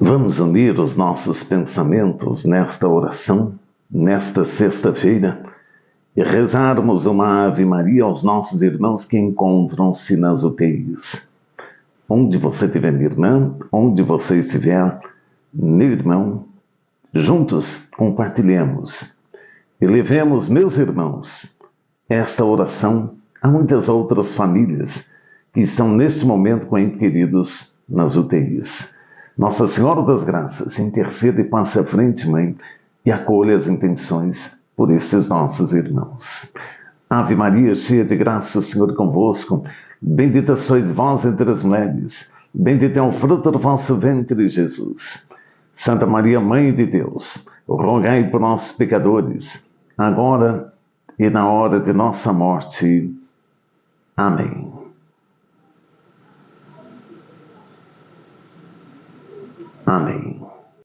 Vamos unir os nossos pensamentos nesta oração, nesta sexta-feira, e rezarmos uma Ave Maria aos nossos irmãos que encontram-se nas UTIs. Onde você estiver, minha irmã, onde você estiver, meu irmão, juntos compartilhemos e levemos, meus irmãos, esta oração a muitas outras famílias que estão neste momento com entes queridos nas UTIs. Nossa Senhora das Graças, interceda e passe à frente, Mãe, e acolha as intenções por estes nossos irmãos. Ave Maria, cheia de graça, o Senhor é convosco. Bendita sois vós entre as mulheres. Bendito é o fruto do vosso ventre, Jesus. Santa Maria, Mãe de Deus, rogai por nós, pecadores, agora e na hora de nossa morte. Amém. Amém.